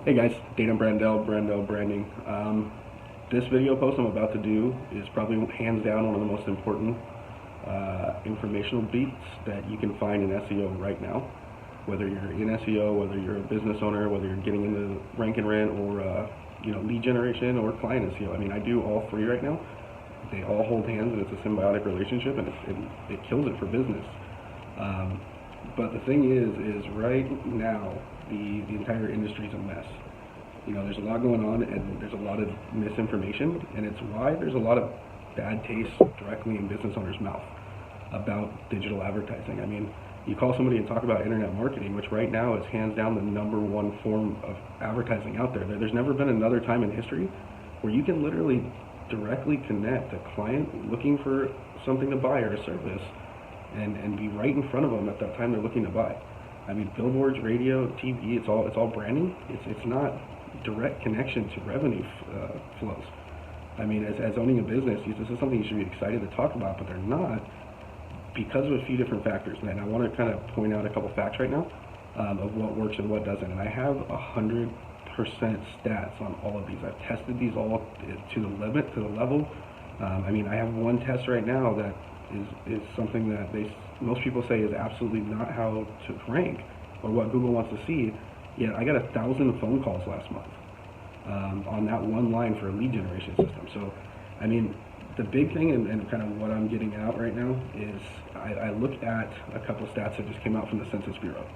Hey guys, Dana Brandel Branding. This video post I'm about to do is probably hands down one of the most important informational beats that you can find in SEO right now. Whether you're in SEO, whether you're a business owner, whether you're getting into rank and rent or lead generation or client SEO. I mean, I do all three right now. They all hold hands, and it's a symbiotic relationship, and it kills it for business. But the thing is right now, the entire industry is a mess. There's a lot going on, and there's a lot of misinformation, and it's why there's a lot of bad taste directly in business owners' mouth about digital advertising. I mean, you call somebody and talk about internet marketing, which right now is hands down the #1 form of advertising out there. There's never been another time in history where you can literally directly connect a client looking for something to buy or a service and be right in front of them at that time they're looking to buy. I mean, billboards, radio, TV, it's all branding. It's not direct connection to revenue flows. I mean, as owning a business, this is something you should be excited to talk about, but they're not, because of a few different factors. And I want to kind of point out a couple facts right now of what works and what doesn't. And I have 100% stats on all of these. I've tested these all to the limit, to the level. I mean, I have one test right now that is something that most people say is absolutely not how to rank or what Google wants to see. Yet I got 1,000 phone calls last month on that one line for a lead generation system. So, I mean, the big thing and kind of what I'm getting out right now is I looked at a couple stats that just came out from the Census Bureau.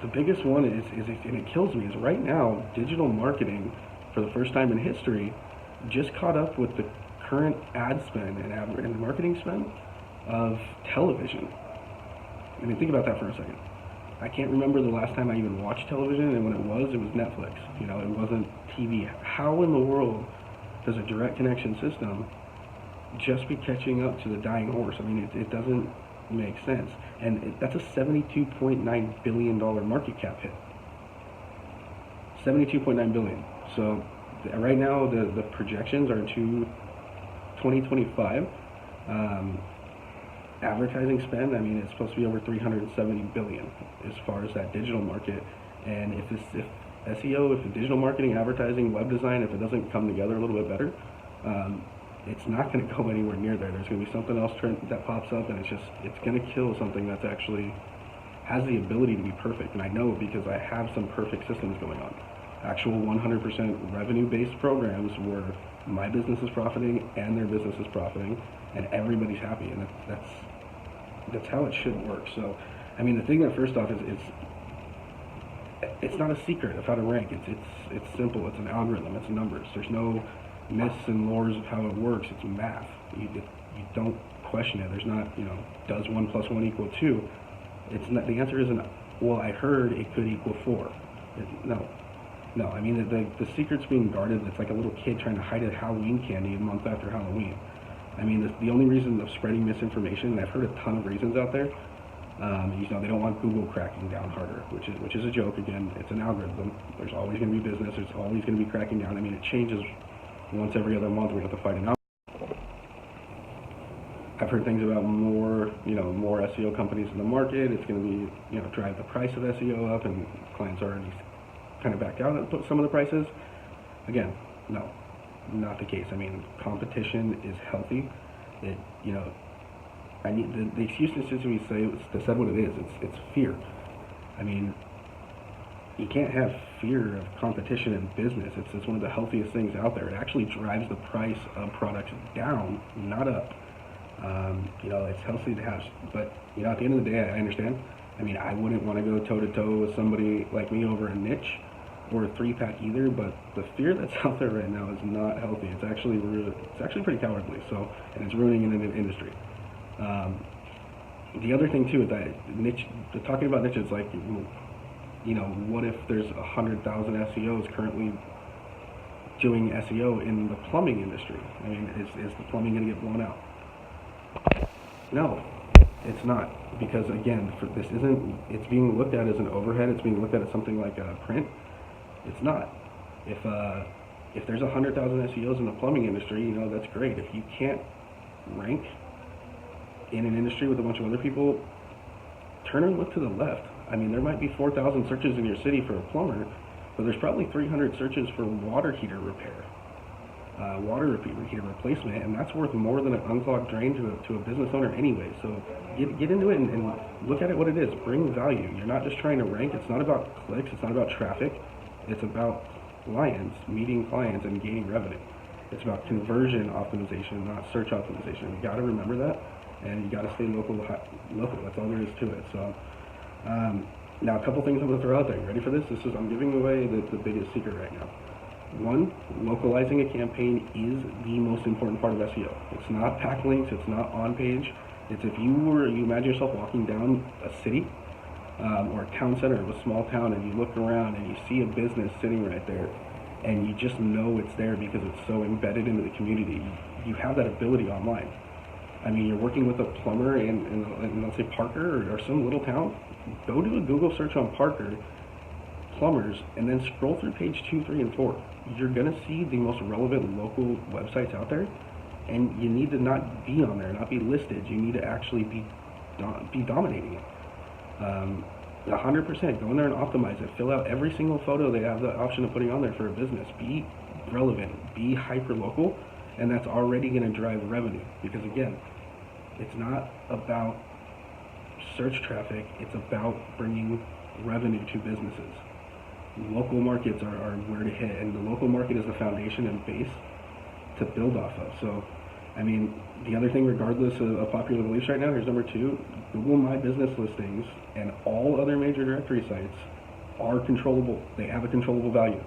The biggest one is, and it kills me, is right now digital marketing, for the first time in history, just caught up with the current ad spend and marketing spend of television. I mean, think about that for a second. I can't remember the last time I even watched television, and when it was Netflix. It wasn't TV. How in the world does a direct connection system just be catching up to the dying horse? I mean, it doesn't make sense. And that's a $72.9 billion market cap hit. $72.9 billion. So right now, the projections are to 2025. Advertising spend, I mean, it's supposed to be over $370 billion as far as that digital market. And if SEO, if the digital marketing, advertising, web design, if it doesn't come together a little bit better, it's not going to go anywhere near there. There's going to be something else that pops up, and it's going to kill something that's actually has the ability to be perfect. And I know because I have some perfect systems going on. Actual 100% revenue-based programs where my business is profiting and their business is profiting, and everybody's happy, and that's how it should work. So, I mean, the thing that first off is it's not a secret of how to rank. It's simple. It's an algorithm. It's numbers. There's no myths and lores of how it works. It's math. You don't question it. There's not, does 1 + 1 = 2? It's not. The answer isn't, well, I heard it could equal 4. No. I mean, the secret's being guarded. It's like a little kid trying to hide a Halloween candy a month after Halloween. I mean, the only reason of spreading misinformation, and I've heard a ton of reasons out there, they don't want Google cracking down harder, which is a joke. Again, it's an algorithm. There's always going to be business. There's always going to be cracking down. I mean, it changes once every other month. We have to fight an algorithm. I've heard things about more SEO companies in the market. It's going to be, drive the price of SEO up, and clients already kind of backed out and put some of the prices. Again, no. Not the case. I mean, competition is healthy. I need the excuse to we say said what it is. It's fear. I mean, you can't have fear of competition in business. It's one of the healthiest things out there. It actually drives the price of products down, not up. It's healthy to have, but at the end of the day, I understand. I mean, I wouldn't want to go toe to toe with somebody like me over a niche or a 3-pack either, but the fear that's out there right now is not healthy. It's actually pretty cowardly. So, and it's ruining an industry. The other thing too is that niche. Talking about niches, like, what if there's 100,000 SEOs currently doing SEO in the plumbing industry? I mean, is the plumbing going to get blown out? No, it's not, because again, it's being looked at as an overhead. It's being looked at as something like a print. It's not. If there's 100,000 SEOs in the plumbing industry, that's great. If you can't rank in an industry with a bunch of other people, turn and look to the left. I mean, there might be 4,000 searches in your city for a plumber, but there's probably 300 searches for water heater repair, water heater replacement, and that's worth more than an unclogged drain to a business owner anyway. So get into it and look at it what it is. Bring value. You're not just trying to rank. It's not about clicks. It's not about traffic. It's about clients, meeting clients, and gaining revenue. It's about conversion optimization, not search optimization. You got to remember that, and you got to stay local. That's all there is to it. So now a couple things I'm going to throw out there. You ready for this? I'm giving away the biggest secret right now. One, localizing a campaign is the most important part of SEO. It's not backlinks. It's not on page. It's if you imagine yourself walking down a city or a town center of a small town, and you look around and you see a business sitting right there, and you just know it's there because it's so embedded into the community. You have that ability online. I mean, you're working with a plumber in let's say Parker or some little town. Go do a Google search on Parker plumbers, and then scroll through page 2, 3, and 4. You're gonna see the most relevant local websites out there, and you need to not be on there, not be listed. You need to actually be dominating it. 100%. Go in there and optimize it. Fill out every single photo they have the option of putting on there for a business. Be relevant. Be hyper local, and that's already going to drive revenue. Because again, it's not about search traffic. It's about bringing revenue to businesses. Local markets are where to hit, and the local market is the foundation and base to build off of. So, I mean, the other thing, regardless of popular beliefs right now, here's number 2, Google My Business listings and all other major directory sites are controllable. They have a controllable value.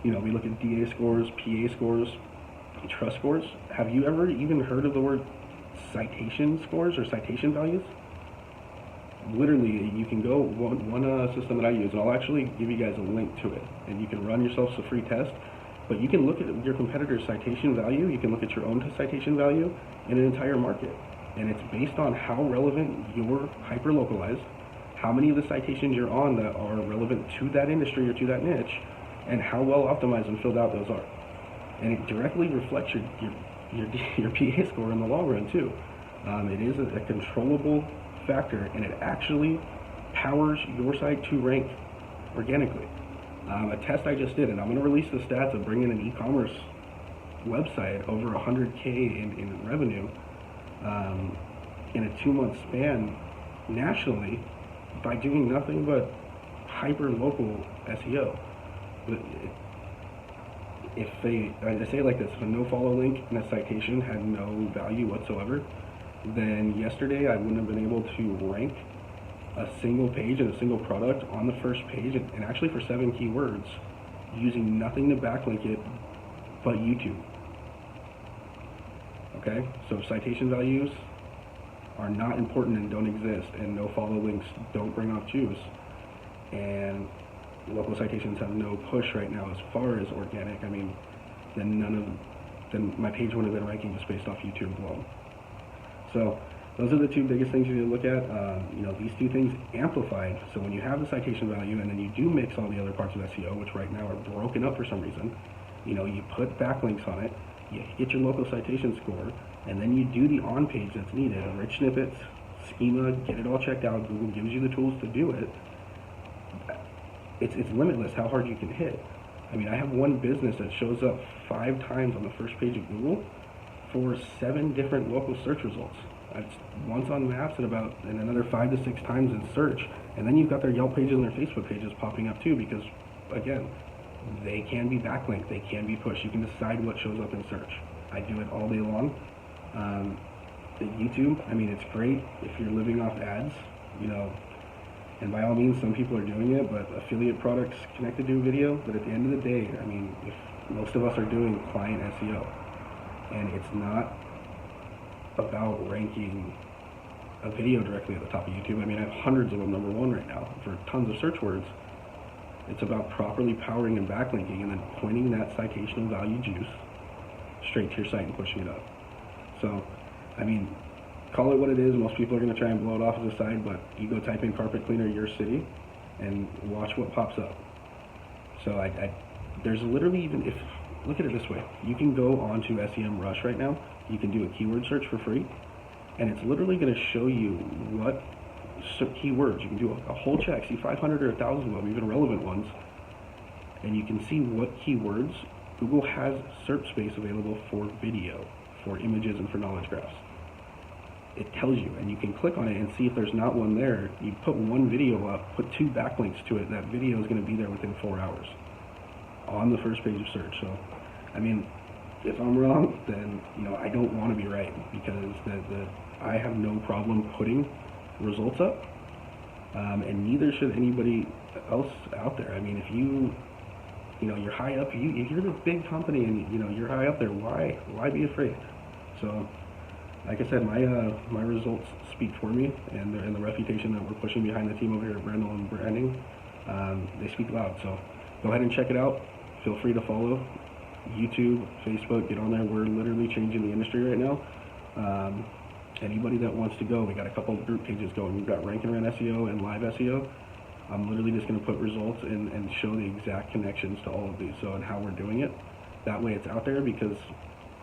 You know, we look at DA scores, PA scores, trust scores. Have you ever even heard of the word citation scores or citation values? Literally, you can go, one system that I use, and I'll actually give you guys a link to it, and you can run yourself a free test, but you can look at your competitor's citation value, you can look at your own citation value in an entire market, and it's based on how relevant you're hyper-localized, how many of the citations you're on that are relevant to that industry or to that niche, and how well optimized and filled out those are. And it directly reflects your PA score in the long run too. It is a controllable factor, and it actually powers your site to rank organically. A test I just did, and I'm going to release the stats of bringing an e-commerce website over 100K in revenue in a 2-month span nationally by doing nothing but hyper-local SEO. But I say it like this: if a no-follow link in a citation had no value whatsoever, then yesterday I wouldn't have been able to rank a single page and a single product on the first page, and actually for 7 keywords, using nothing to backlink it but YouTube. Okay, so citation values are not important and don't exist, and no follow links don't bring off juice, and local citations have no push right now as far as organic. I mean, then my page wouldn't have been ranking just based off YouTube alone. So those are the 2 biggest things you need to look at. These 2 things amplified. So when you have the citation value and then you do mix all the other parts of SEO, which right now are broken up for some reason, you put backlinks on it, you get your local citation score, and then you do the on page that's needed, rich snippets, schema, get it all checked out. Google gives you the tools to do it. It's limitless how hard you can hit. I mean, I have one business that shows up 5 times on the first page of Google for 7 different local search results. That's once on maps and another 5 to 6 times in search. And then you've got their Yelp pages and their Facebook pages popping up too, because again, they can be backlinked, they can be pushed. You can decide what shows up in search. I do it all day long. YouTube, I mean, it's great if you're living off ads, and by all means, some people are doing it, but affiliate products connected to a video. But at the end of the day, I mean, if most of us are doing client SEO, and it's not about ranking a video directly at the top of YouTube. I mean, I have hundreds of them number 1 right now for tons of search words. It's about properly powering and backlinking, and then pointing that citational value juice straight to your site and pushing it up. So, I mean, call it what it is. Most people are going to try and blow it off as a side, but you go type in carpet cleaner your city and watch what pops up. So there's literally look at it this way. You can go onto SEMrush right now. You can do a keyword search for free, and it's literally going to show you what keywords. You can do a whole check, see 500 or 1,000 of them, even relevant ones, and you can see what keywords Google has SERP space available for video, for images, and for knowledge graphs. It tells you, and you can click on it and see if there's not one there. You put one video up, put 2 backlinks to it, that video is going to be there within 4 hours on the first page of search. So, I mean, if I'm wrong, then I don't want to be right, because I have no problem putting results up, and neither should anybody else out there. I mean, if you're high up, if you're this big company and you're high up there, why be afraid? So, like I said, my results speak for me, and the reputation that we're pushing behind the team over here at Brandel Branding, they speak loud. So go ahead and check it out. Feel free to follow YouTube, Facebook, get on there. We're literally changing the industry right now. Anybody that wants to go, we got a couple of group pages going. We've got Rank and Run SEO and Live SEO. I'm literally just going to put results and show the exact connections to all of these, so and how we're doing it. That way it's out there, because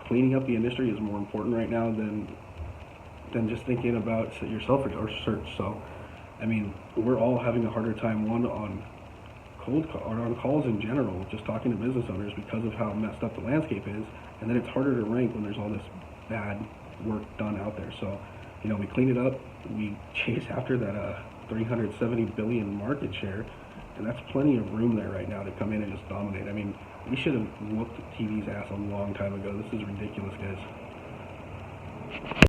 cleaning up the industry is more important right now than just thinking about yourself or search. So, I mean, we're all having a harder time, one, on on calls in general, just talking to business owners, because of how messed up the landscape is, and then it's harder to rank when there's all this bad work done out there. So, we clean it up, we chase after that 370 billion market share, and that's plenty of room there right now to come in and just dominate. I mean, we should have whooped TV's ass a long time ago. This is ridiculous, guys.